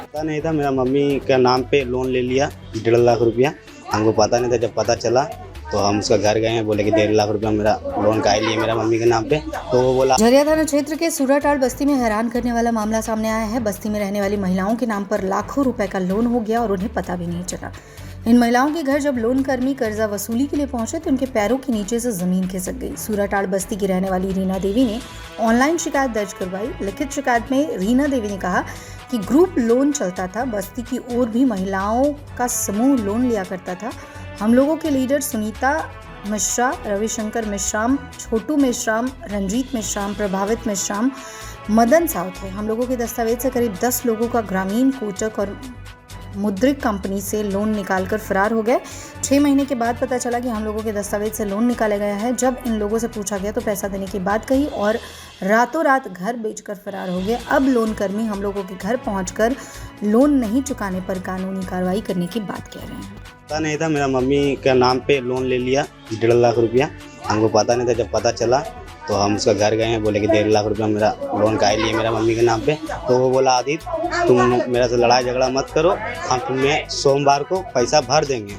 पता नहीं था, मेरा मम्मी के नाम पे लोन ले लिया 1.5 लाख रुपया। हमको पता नहीं था, जब पता चला तो हम उसका घर गए हैं, बोले कि 1.5 लाख रुपया मेरा लोन का लिए मेरा मम्मी के नाम पे। तो वो बोला। झरिया थाना क्षेत्र के सूराटाड़ बस्ती में हैरान करने वाला मामला सामने आया है। बस्ती में रहने वाली महिलाओं के नाम पर लाखों रुपए का लोन हो गया और उन्हें पता भी नहीं चला। इन महिलाओं के घर जब लोन कर्मी कर्जा वसूली के लिए पहुंचे तो उनके पैरों के नीचे से जमीन खिसक गई। सूराटाड़ बस्ती की रहने वाली रीना देवी ने ऑनलाइन शिकायत दर्ज करवाई। लिखित शिकायत में रीना देवी ने कहा कि ग्रुप लोन चलता था, बस्ती की और भी महिलाओं का समूह लोन लिया करता था। हम लोगों के लीडर सुनीता मिश्रा, रविशंकर मिश्राम, छोटू मिश्राम, रंजीत मिश्राम, प्रभावित मिश्राम, मदन साव थे। हम लोगों के दस्तावेज से करीब 10 लोगों का ग्रामीण, कोटक और मुद्रिक कंपनी से लोन निकालकर फरार हो गए। 6 महीने के बाद पता चला कि हम लोगों के दस्तावेज से लोन निकाला गया है। जब इन लोगों से पूछा गया तो पैसा देने की बात कही और रातों रात घर बेचकर फरार हो गए। अब लोन कर्मी हम लोगों के घर पहुंचकर लोन नहीं चुकाने पर कानूनी कार्रवाई करने की बात कह रहे हैं। पता नहीं था, मेरा मम्मी के नाम पे लोन ले लिया 1.5 लाख रुपया। हमको पता नहीं था, जब पता चला तो हम उसका घर गए हैं, बोले कि 1.5 लाख रुपया मेरा लोन का लिए मेरा मम्मी के नाम पे। तो वो बोला, आदित्य तुम मेरे से लड़ाई झगड़ा मत करो, हम तुम्हें सोमवार को पैसा भर देंगे।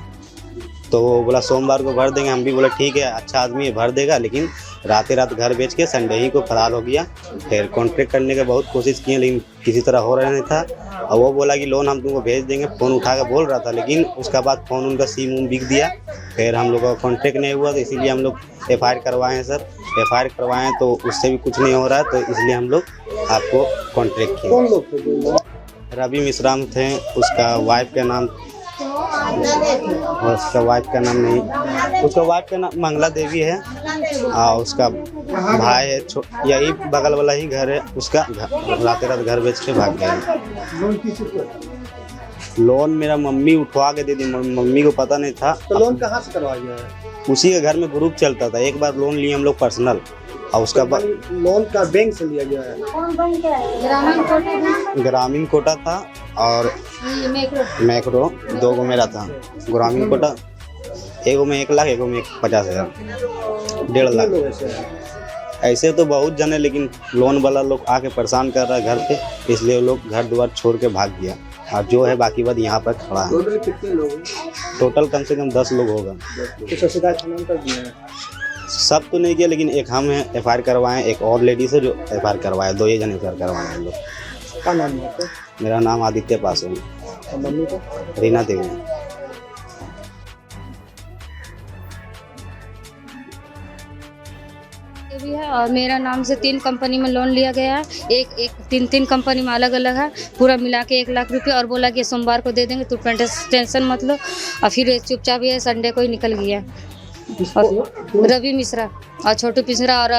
तो वो बोला सोमवार को भर देंगे। हम भी बोले ठीक है, अच्छा आदमी है, भर देगा। लेकिन रात घर बेच के संडे ही को फरार हो गया। फिर कॉन्ट्रैक्ट करने की बहुत कोशिश किए, लेकिन किसी तरह हो रहा नहीं था। और वो बोला कि लोन हम तुमको भेज देंगे, फ़ोन उठा कर बोल रहा था, लेकिन उसका बाद फ़ोन उनका सिम बिक दिया। फिर हम लोग का कॉन्ट्रैक्ट नहीं हुआ, तो इसीलिए हम लोग FIR करवाए हैं सर। FIR करवाए हैं तो उससे भी कुछ नहीं हो रहा है, तो इसलिए हम लोग आपको कॉन्ट्रैक्ट किए। कौन लोग थे? रवि मिश्राम थे, उसका वाइफ का नाम, उसका वाइफ का नाम नहीं, उसका वाइफ का नाम मंगला देवी है। और उसका भाई है, यही बगल वाला ही घर है उसका। रात घर बेच के भाग गया। लोन मेरा मम्मी उठवा के दे दी, मम्मी को पता नहीं था। तो लोन कहाँ से करवाया गया है? उसी के घर में ग्रुप चलता था। एक बार लोन लिए हम लोग पर्सनल, और उसका बाद लोन का बैंक से लिया गया है। ग्रामीण कोटा था और मैक्रो, 2 गो मेरा था। ग्रामीण कोटा एगो में 1 लाख, एगो में 50,000, 1.5 लाख। ऐसे तो बहुत जने, लेकिन लोन वाला लोग आके परेशान कर रहा है घर पे, इसलिए वो लोग घर द्वार छोड़ के भाग गया। और जो है बाकी बात यहाँ पर खड़ा है। टोटल कितने लोग हैं? टोटल कम से कम 10 लोग होगा। तो शिकायत नाम कर दिया है? सब तो नहीं किया, लेकिन एक हम हैं FIR करवाएं, एक और लेडीज है जो FIR करवाए। 2 ही जने FIR करवाए हम लोग। क्या नाम है आपका? मेरा नाम आदित्य पास है। और मम्मी को? रीना देवी। भी है और मेरा नाम से 3 कंपनी में लोन लिया गया है। एक 3 कंपनी में अलग अलग है, पूरा मिला के 1 लाख रुपये। और बोला कि सोमवार को दे देंगे, तो टेंशन मत लो। और फिर चुपचाप ये संडे को ही निकल गया। और रवि मिश्रा और छोटू मिश्रा और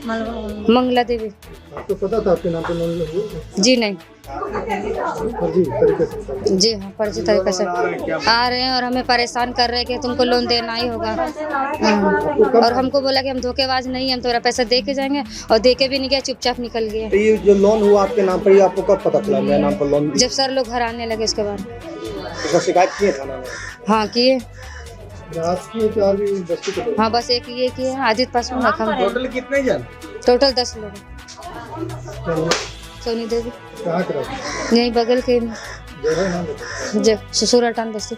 मंगला देवी। आपको पता था आपके नाम पे लोन लिया? जी नहीं। फर्जी तरीके से? जी हाँ, फर्जी तरीके से आ रहे हैं और हमें परेशान कर रहे हैं कि तुमको लोन देना ही होगा। और हमको बोला कि हम धोखेबाज नहीं, हम तुम्हारा पैसा दे के जाएंगे, और दे के भी नहीं गया, चुपचाप निकल गए। तो ये जो लोन हुआ आपके नाम पर, ये आपको कब पता चला मेरे नाम पर लोन? जब सर लोग घर आने लगे उसके बाद। तो शिकायत किए थाना में? हाँ किए। हाँ बस एक ये किए, आदित्य पास में रखा। टोटल कितने जन? टोटल 10 लोग। सोनी देवी कहाँ के रहते? यहीं बगल के सूराटाड़ बस्ती।